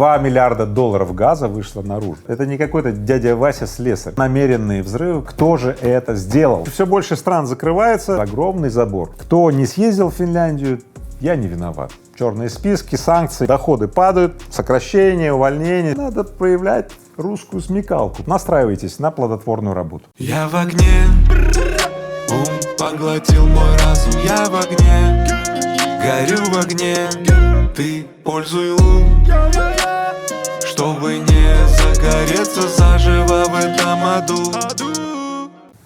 2 миллиарда долларов газа вышло наружу. Это не какой-то дядя Вася слесарь. Намеренные взрывы. Кто же это сделал? Все больше стран закрывается. Огромный забор. Кто не съездил в Финляндию, я не виноват. Черные списки, санкции, доходы падают, сокращения, увольнения. Надо проявлять русскую смекалку. Настраивайтесь на плодотворную работу. Я в огне, ум поглотил мой разум. Я в огне, горю в огне. Ты пользуй лун, чтобы не загореться заживо в этом аду.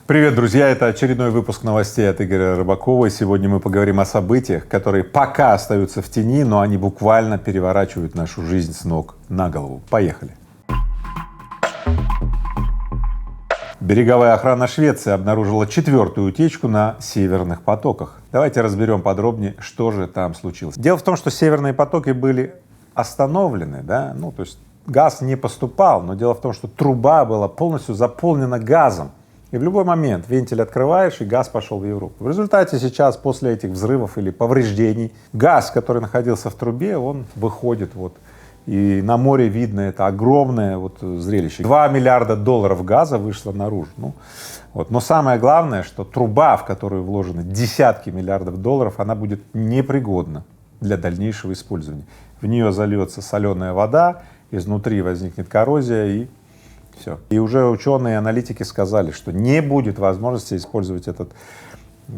Привет, друзья! Это очередной выпуск новостей от Игоря Рыбакова. И сегодня мы поговорим о событиях, которые пока остаются в тени, но они буквально переворачивают нашу жизнь с ног на голову. Поехали! Береговая охрана Швеции обнаружила 4-ю утечку на северных потоках. Давайте разберем подробнее, что же там случилось. Дело в том, что северные потоки были остановлены, то есть газ не поступал, но дело в том, что труба была полностью заполнена газом. И в любой момент вентиль открываешь, и газ пошел в Европу. В результате сейчас, после этих взрывов или повреждений, газ, который находился в трубе, он выходит и на море видно это огромное зрелище. 2 миллиарда долларов газа вышло наружу. Но самое главное, что труба, в которую вложены десятки миллиардов долларов, она будет непригодна для дальнейшего использования. В нее зальется соленая вода, изнутри возникнет коррозия и все. И уже ученые и аналитики сказали, что не будет возможности использовать этот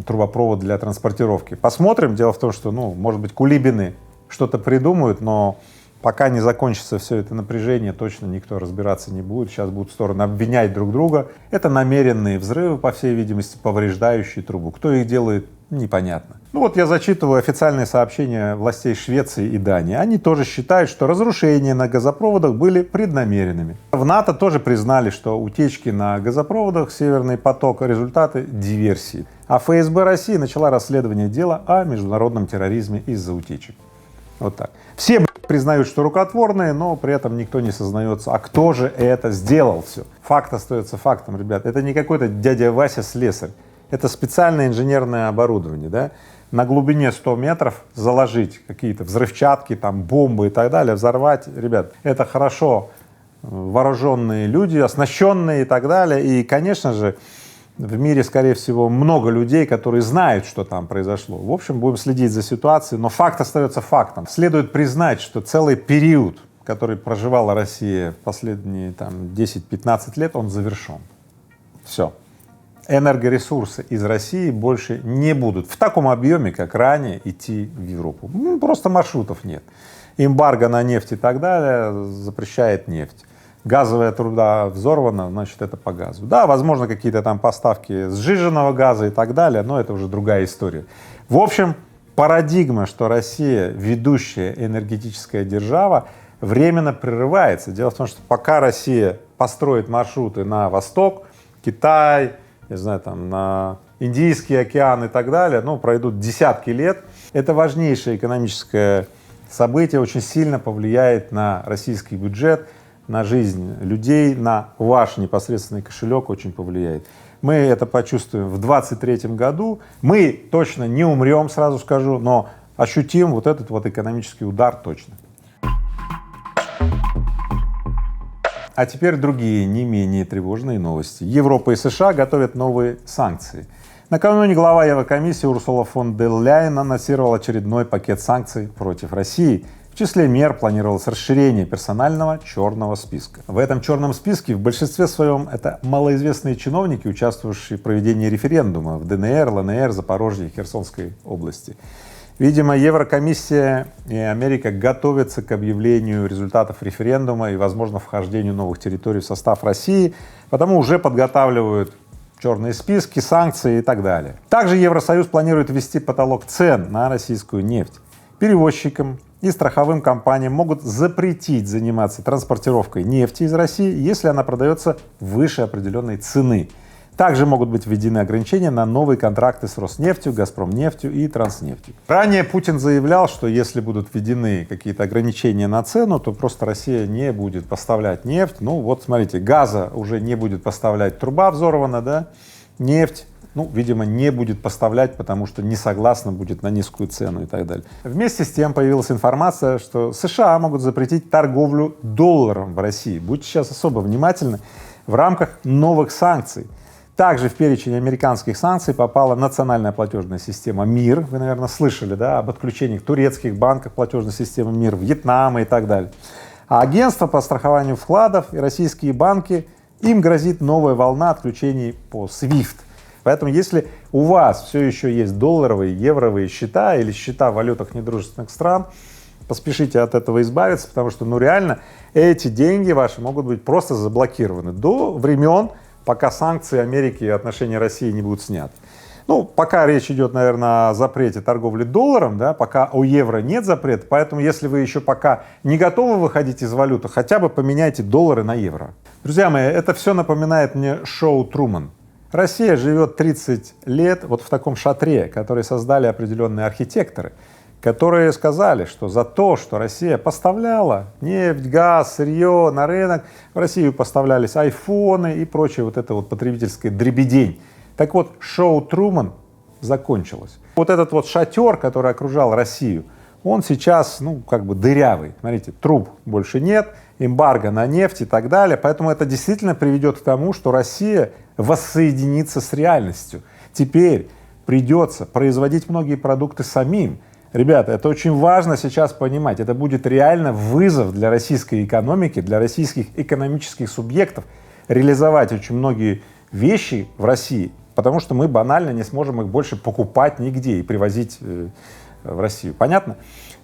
трубопровод для транспортировки. Посмотрим. Дело в том, что, может быть, кулибины что-то придумают, но пока не закончится все это напряжение, точно никто разбираться не будет. Сейчас будут стороны обвинять друг друга. Это намеренные взрывы, по всей видимости, повреждающие трубу. Кто их делает, непонятно. Я зачитываю официальные сообщения властей Швеции и Дании. Они тоже считают, что разрушения на газопроводах были преднамеренными. В НАТО тоже признали, что утечки на газопроводах «Северный поток» — результаты диверсии. А ФСБ России начала расследование дела о международном терроризме из-за утечек. Вот так. Все признают, что рукотворные, но при этом никто не сознается, а кто же это сделал все. Факт остается фактом, ребят. Это не какой-то дядя Вася слесарь. Это специальное инженерное оборудование, на глубине 100 метров заложить какие-то взрывчатки, бомбы и так далее, взорвать. Ребят, это хорошо вооруженные люди, оснащенные и так далее. И, конечно же, в мире, скорее всего, много людей, которые знают, что там произошло. В общем, будем следить за ситуацией, но факт остается фактом. Следует признать, что целый период, который проживала Россия в последние 10-15 лет, он завершен. Все. Энергоресурсы из России больше не будут в таком объеме, как ранее, идти в Европу. Просто маршрутов нет. Эмбарго на нефть и так далее запрещает нефть. Газовая труба взорвана, значит, это по газу. Да, возможно, какие-то там поставки сжиженного газа и так далее, но это уже другая история. В общем, парадигма, что Россия ведущая энергетическая держава, временно прерывается. Дело в том, что пока Россия построит маршруты на восток, Китай, на Индийский океан и так далее, пройдут десятки лет. Это важнейшее экономическое событие, очень сильно повлияет на российский бюджет, на жизнь людей, на ваш непосредственный кошелек очень повлияет. Мы это почувствуем в 2023 году. Мы точно не умрем, сразу скажу, но ощутим этот экономический удар точно. А теперь другие, не менее тревожные новости. Европа и США готовят новые санкции. Накануне глава Еврокомиссии Урсула фон дер Ляйен анонсировала очередной пакет санкций против России. В числе мер планировалось расширение персонального черного списка. В этом черном списке в большинстве своем это малоизвестные чиновники, участвовавшие в проведении референдума в ДНР, ЛНР, Запорожье и Херсонской области. Видимо, Еврокомиссия и Америка готовятся к объявлению результатов референдума и, возможно, вхождению новых территорий в состав России, потому уже подготавливают черные списки, санкции и так далее. Также Евросоюз планирует ввести потолок цен на российскую нефть. Перевозчикам и страховым компаниям могут запретить заниматься транспортировкой нефти из России, если она продается выше определенной цены. Также могут быть введены ограничения на новые контракты с Роснефтью, Газпромнефтью и Транснефтью. Ранее Путин заявлял, что если будут введены какие-то ограничения на цену, то просто Россия не будет поставлять нефть. Смотрите, газа уже не будет поставлять, труба взорвана, нефть ну, видимо, не будет поставлять, потому что не согласна будет на низкую цену и так далее. Вместе с тем появилась информация, что США могут запретить торговлю долларом в России. Будьте сейчас особо внимательны в рамках новых санкций. Также в перечень американских санкций попала национальная платежная система МИР. Вы, наверное, слышали, да, об отключениях турецких банков платежной системы МИР, Вьетнама и так далее. А агентство по страхованию вкладов и российские банки, им грозит новая волна отключений по SWIFT. Поэтому если у вас все еще есть долларовые, евровые счета или счета в валютах недружественных стран, поспешите от этого избавиться, потому что, ну, реально, эти деньги ваши могут быть просто заблокированы до времен, пока санкции Америки и отношения России не будут сняты. Ну, пока речь идет, наверное, о запрете торговли долларом, да, пока о евро нет запрета, поэтому если вы еще пока не готовы выходить из валюты, хотя бы поменяйте доллары на евро. Друзья мои, это все напоминает мне шоу «Труман». Россия живет 30 лет вот в таком шатре, который создали определенные архитекторы, которые сказали, что за то, что Россия поставляла нефть, газ, сырье на рынок, в Россию поставлялись айфоны и прочее вот это вот потребительское дребедень. Так вот, шоу «Труман» закончилось. Вот этот вот шатер, который окружал Россию, он сейчас, ну, как бы дырявый. Смотрите, труб больше нет, эмбарго на нефть и так далее. Поэтому это действительно приведет к тому, что Россия воссоединится с реальностью. Теперь придется производить многие продукты самим. Ребята, это очень важно сейчас понимать. Это будет реально вызов для российской экономики, для российских экономических субъектов реализовать очень многие вещи в России, потому что мы банально не сможем их больше покупать нигде и привозить в Россию. Понятно?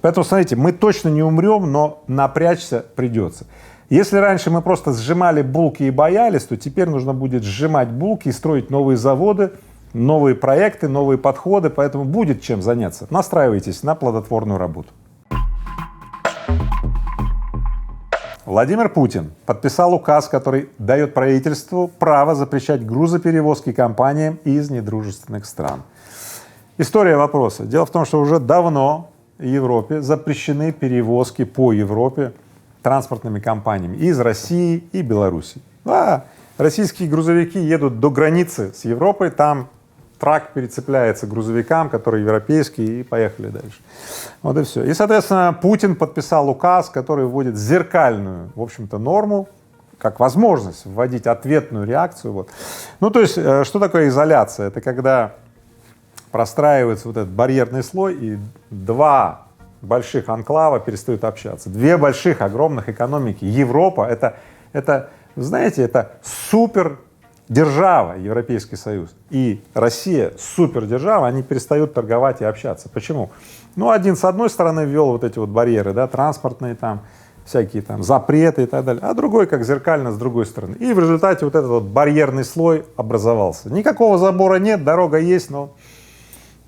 Поэтому, смотрите, мы точно не умрем, но напрячься придется. Если раньше мы просто сжимали булки и боялись, то теперь нужно будет сжимать булки и строить новые заводы, новые проекты, новые подходы, поэтому будет чем заняться. Настраивайтесь на плодотворную работу. Владимир Путин подписал указ, который дает правительству право запрещать грузоперевозки компаниям из недружественных стран. История вопроса. Дело в том, что уже давно в Европе запрещены перевозки по Европе транспортными компаниями из России и Беларуси. Да, российские грузовики едут до границы с Европой, там трак перецепляется к грузовикам, которые европейские, и поехали дальше. Вот и все. И, соответственно, Путин подписал указ, который вводит зеркальную, в общем-то, норму, как возможность вводить ответную реакцию. Вот. Ну, то есть, что такое изоляция? Это когда простраивается вот этот барьерный слой, и два больших анклава перестают общаться. Две больших, огромных экономики. Европа — это, знаете, это супердержава, Европейский Союз, и Россия, супердержава, они перестают торговать и общаться. Почему? Ну, один с одной стороны ввел вот эти вот барьеры, да, транспортные там, всякие там запреты и так далее, а другой как зеркально с другой стороны. И в результате вот этот вот барьерный слой образовался. Никакого забора нет, дорога есть, но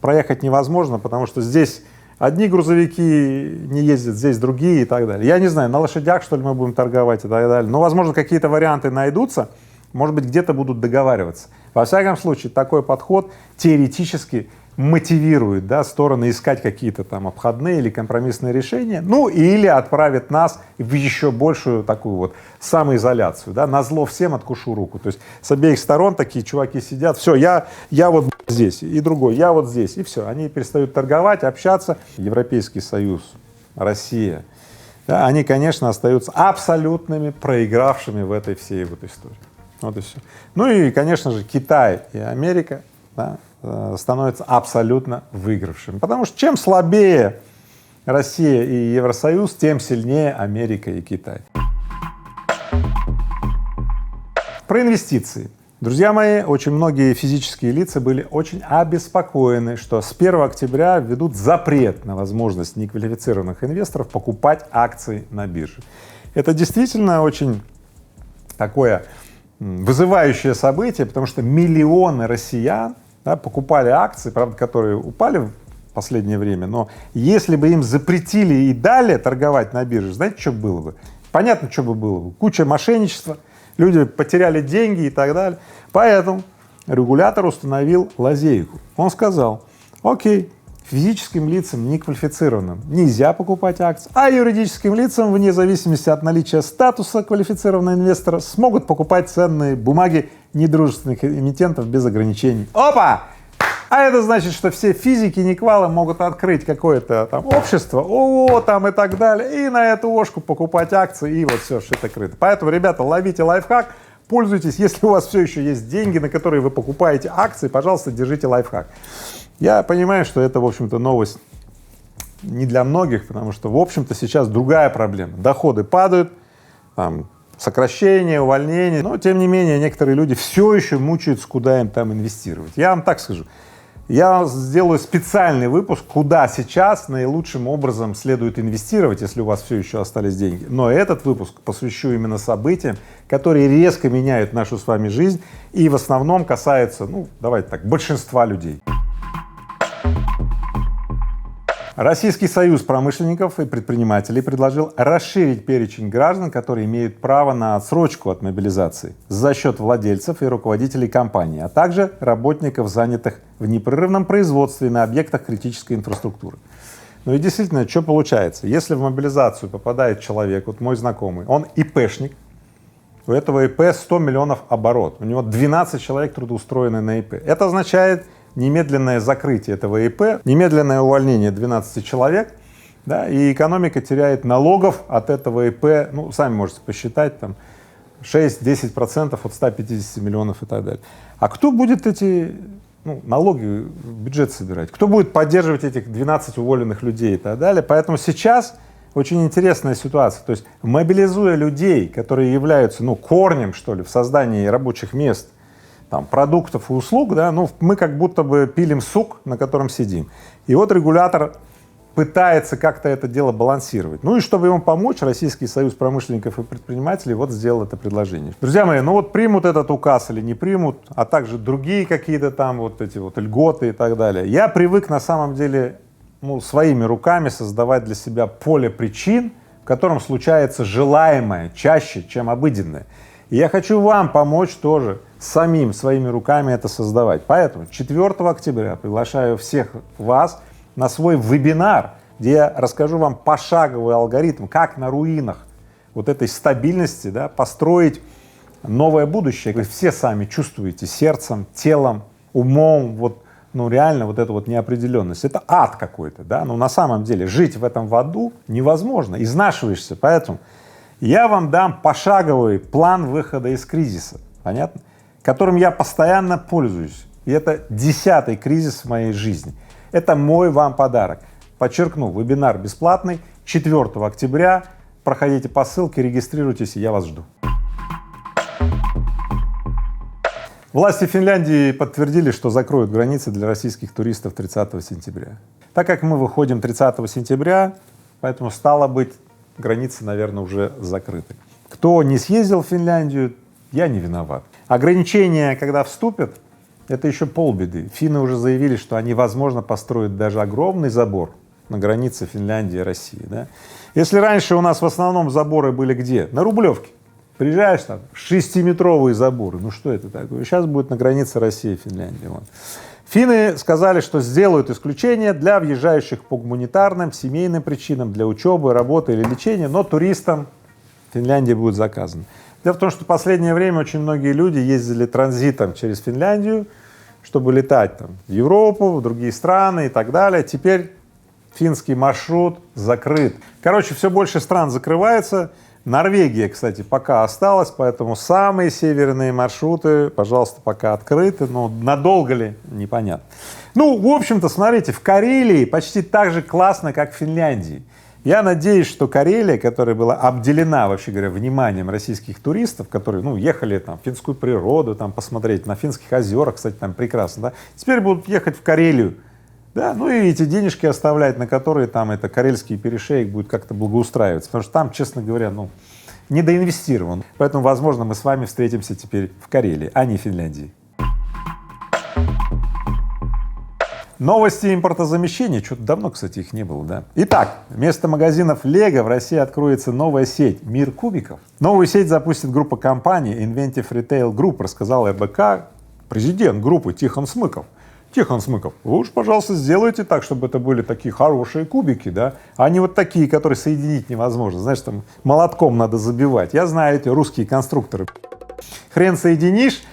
проехать невозможно, потому что здесь одни грузовики не ездят, здесь другие и так далее. Я не знаю, на лошадях, что ли, мы будем торговать и так далее. Но, возможно, какие-то варианты найдутся, может быть, где-то будут договариваться. Во всяком случае, такой подход теоретически мотивирует, да, стороны искать какие-то там обходные или компромиссные решения, ну или отправит нас в еще большую такую вот самоизоляцию, да, назло всем откушу руку. То есть с обеих сторон такие чуваки сидят, все, я вот здесь, и другой, я вот здесь, и все, они перестают торговать, общаться. Европейский Союз, Россия, да, они, конечно, остаются абсолютными проигравшими в этой всей вот истории. Вот и все. Ну и, конечно же, Китай и Америка, да, становятся абсолютно выигравшими. Потому что чем слабее Россия и Евросоюз, тем сильнее Америка и Китай. Про инвестиции. Друзья мои, очень многие физические лица были очень обеспокоены, что с 1 октября введут запрет на возможность неквалифицированных инвесторов покупать акции на бирже. Это действительно очень такое вызывающее событие, потому что миллионы россиян, да, покупали акции, правда, которые упали в последнее время, но если бы им запретили и дали торговать на бирже, знаете, что было бы? Понятно, что бы было бы. Куча мошенничества, люди потеряли деньги и так далее. Поэтому регулятор установил лазейку. Он сказал: окей, Физическим лицам неквалифицированным нельзя покупать акции, а юридическим лицам, вне зависимости от наличия статуса квалифицированного инвестора, смогут покупать ценные бумаги недружественных эмитентов без ограничений. Опа! А это значит, что все физики Никвалы могут открыть какое-то там общество, там и так далее, и на эту ошку покупать акции, и вот все, шито крыто. Поэтому, ребята, ловите лайфхак, пользуйтесь. Если у вас все еще есть деньги, на которые вы покупаете акции, пожалуйста, держите лайфхак. Я понимаю, что это, в общем-то, новость не для многих, потому что, в общем-то, сейчас другая проблема. Доходы падают, там, сокращение, увольнение, но, тем не менее, некоторые люди все еще мучаются, куда им там инвестировать. Я вам так скажу. Я сделаю специальный выпуск, куда сейчас наилучшим образом следует инвестировать, если у вас все еще остались деньги. Но этот выпуск посвящу именно событиям, которые резко меняют нашу с вами жизнь и в основном касаются, давайте так, большинства людей. Российский союз промышленников и предпринимателей предложил расширить перечень граждан, которые имеют право на отсрочку от мобилизации за счет владельцев и руководителей компаний, а также работников, занятых в непрерывном производстве на объектах критической инфраструктуры. Ну и действительно, что получается? Если в мобилизацию попадает человек, вот мой знакомый, он ИПшник, у этого ИП 100 миллионов оборот, у него 12 человек трудоустроены на ИП. Это означает немедленное закрытие этого ИП, немедленное увольнение 12 человек, да, и экономика теряет налогов от этого ИП, сами можете посчитать, там 6-10% от 150 миллионов и так далее. А кто будет эти налоги в бюджет собирать? Кто будет поддерживать этих 12 уволенных людей и так далее? Поэтому сейчас очень интересная ситуация, то есть мобилизуя людей, которые являются, корнем, что ли, в создании рабочих мест, там, продуктов и услуг, да, мы как будто бы пилим сук, на котором сидим. И вот регулятор пытается как-то это дело балансировать. Ну и чтобы ему помочь, Российский союз промышленников и предпринимателей вот сделал это предложение. Друзья мои, примут этот указ или не примут, а также другие какие-то там вот эти вот льготы и так далее. Я привык на самом деле своими руками создавать для себя поле причин, в котором случается желаемое чаще, чем обыденное. И я хочу вам помочь тоже самим своими руками это создавать. Поэтому 4 октября приглашаю всех вас на свой вебинар, где я расскажу вам пошаговый алгоритм, как на руинах вот этой стабильности, да, построить новое будущее. Вы все сами чувствуете сердцем, телом, умом, реально вот эту вот неопределенность. Это ад какой-то, да, но на самом деле жить в этом аду невозможно, изнашиваешься. Поэтому я вам дам пошаговый план выхода из кризиса, понятно? Которым я постоянно пользуюсь. И это 10-й кризис в моей жизни. Это мой вам подарок. Подчеркну, вебинар бесплатный, 4 октября. Проходите по ссылке, регистрируйтесь, я вас жду. Власти Финляндии подтвердили, что закроют границы для российских туристов 30 сентября. Так как мы выходим 30 сентября, поэтому стало быть, границы, наверное, уже закрыты. Кто не съездил в Финляндию, я не виноват. Ограничения, когда вступят, это еще полбеды. Финны уже заявили, что они, возможно, построят даже огромный забор на границе Финляндии и России. Да? Если раньше у нас в основном заборы были где? На Рублевке. Приезжаешь там, 6-метровые заборы. Что это такое? Сейчас будет на границе России и Финляндии. Финны сказали, что сделают исключение для въезжающих по гуманитарным, семейным причинам, для учебы, работы или лечения, но туристам Финляндия будет заказана. Дело в том, что в последнее время очень многие люди ездили транзитом через Финляндию, чтобы летать там в Европу, в другие страны и так далее. Теперь финский маршрут закрыт. Все больше стран закрывается. Норвегия, кстати, пока осталась, поэтому самые северные маршруты, пожалуйста, пока открыты, но надолго ли, непонятно. В общем-то, смотрите, в Карелии почти так же классно, как в Финляндии. Я надеюсь, что Карелия, которая была обделена, вообще говоря, вниманием российских туристов, которые, ехали там в финскую природу, там посмотреть на финских озерах, кстати, там прекрасно, да, теперь будут ехать в Карелию, да, и эти денежки оставлять, на которые там это карельский перешеек будет как-то благоустраиваться, потому что там, честно говоря, недоинвестирован. Поэтому, возможно, мы с вами встретимся теперь в Карелии, а не в Финляндии. Новости импортозамещения, что-то давно, кстати, их не было, да? Итак, вместо магазинов Лего в России откроется новая сеть «Мир кубиков». Новую сеть запустит группа компаний Inventive Retail Group, рассказал РБК президент группы Тихон Смыков. Тихон Смыков, вы уж, пожалуйста, сделайте так, чтобы это были такие хорошие кубики, да, а не вот такие, которые соединить невозможно. Знаешь, там молотком надо забивать. Я знаю эти русские конструкторы. Хрен соединишь.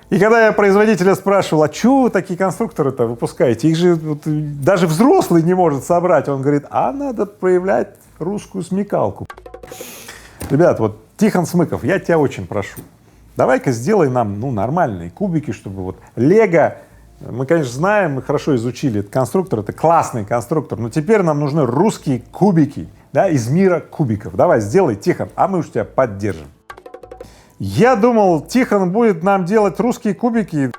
И когда я производителя спрашивал, а чего вы такие конструкторы-то выпускаете? Их же вот, даже взрослый не может собрать. Он говорит, а надо проявлять русскую смекалку. Ребят, вот Тихон Смыков, я тебя очень прошу, давай-ка сделай нам, ну, нормальные кубики, чтобы вот Лего, мы, конечно, знаем, мы хорошо изучили этот конструктор, это классный конструктор, но теперь нам нужны русские кубики, да, из мира кубиков. Давай, сделай, Тихон, а мы уж тебя поддержим. Я думал, Тихон будет нам делать русские кубики,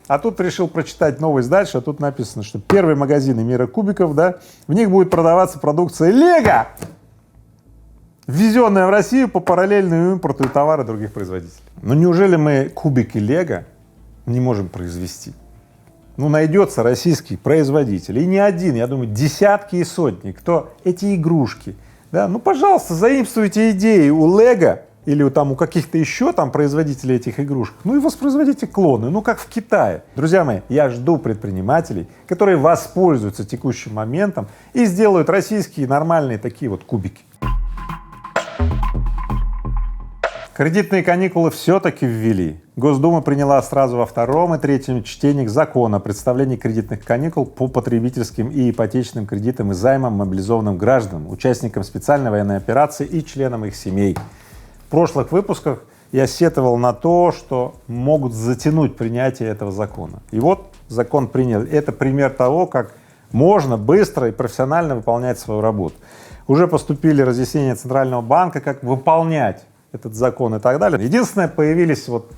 а тут решил прочитать новость дальше, а тут написано, что первые магазины мира кубиков, да, в них будет продаваться продукция Лего, ввезенная в Россию по параллельному импорту и товары других производителей. Но неужели мы кубики Лего не можем произвести? Ну, найдется российский производитель, и не один, я думаю, десятки и сотни, кто эти игрушки, да, ну, пожалуйста, заимствуйте идеи у Лего или у каких-то еще там производителей этих игрушек, ну и воспроизводите клоны, ну как в Китае. Друзья мои, я жду предпринимателей, которые воспользуются текущим моментом и сделают российские нормальные такие вот кубики. Кредитные каникулы все-таки ввели. Госдума приняла сразу во втором и третьем чтениях закон о представлении кредитных каникул по потребительским и ипотечным кредитам и займам мобилизованным гражданам, участникам специальной военной операции и членам их семей. В прошлых выпусках я сетовал на то, что могут затянуть принятие этого закона. И вот закон принял. Это пример того, как можно быстро и профессионально выполнять свою работу. Уже поступили разъяснения Центрального банка, как выполнять этот закон и так далее. Единственное, появились вот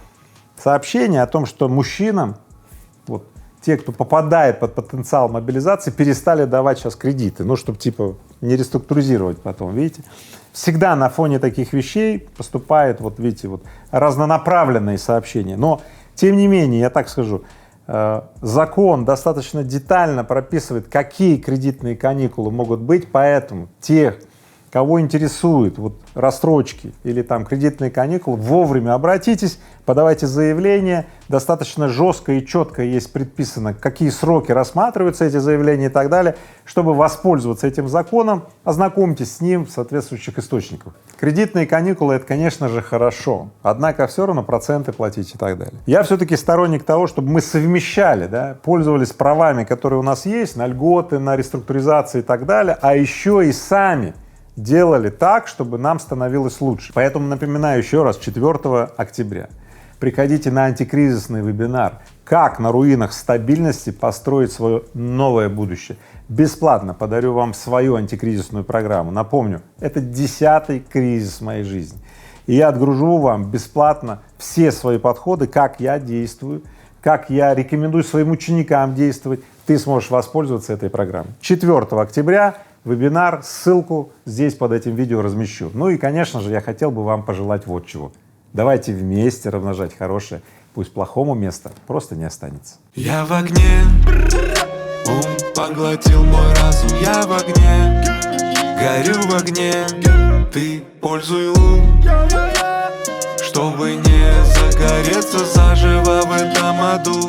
сообщения о том, что мужчинам, вот те, кто попадает под потенциал мобилизации, перестали давать сейчас кредиты, ну, чтобы типа не реструктуризировать потом, видите. Всегда на фоне таких вещей поступают, вот видите, вот разнонаправленные сообщения. Но, тем не менее, я так скажу, закон достаточно детально прописывает, какие кредитные каникулы могут быть, поэтому тех, кого интересуют вот рассрочки или там кредитные каникулы, вовремя обратитесь, подавайте заявление, достаточно жестко и четко есть предписано, какие сроки рассматриваются эти заявления и так далее. Чтобы воспользоваться этим законом, ознакомьтесь с ним в соответствующих источниках. Кредитные каникулы — это, конечно же, хорошо, однако все равно проценты платить и так далее. Я все-таки сторонник того, чтобы мы совмещали, да, пользовались правами, которые у нас есть, на льготы, на реструктуризации и так далее, а еще и сами делали так, чтобы нам становилось лучше. Поэтому напоминаю еще раз, 4 октября приходите на антикризисный вебинар «Как на руинах стабильности построить свое новое будущее». Бесплатно подарю вам свою антикризисную программу. Напомню, это 10-й кризис моей жизни. И я отгружу вам бесплатно все свои подходы, как я действую, как я рекомендую своим ученикам действовать. Ты сможешь воспользоваться этой программой. 4 октября вебинар, ссылку здесь под этим видео размещу. Ну и, конечно же, я хотел бы вам пожелать вот чего. Давайте вместе размножать хорошее, пусть плохому места просто не останется. Я в огне, ум поглотил мой разум. Я в огне, горю в огне. Ты пользуй лун, чтобы не загореться заживо в этом аду.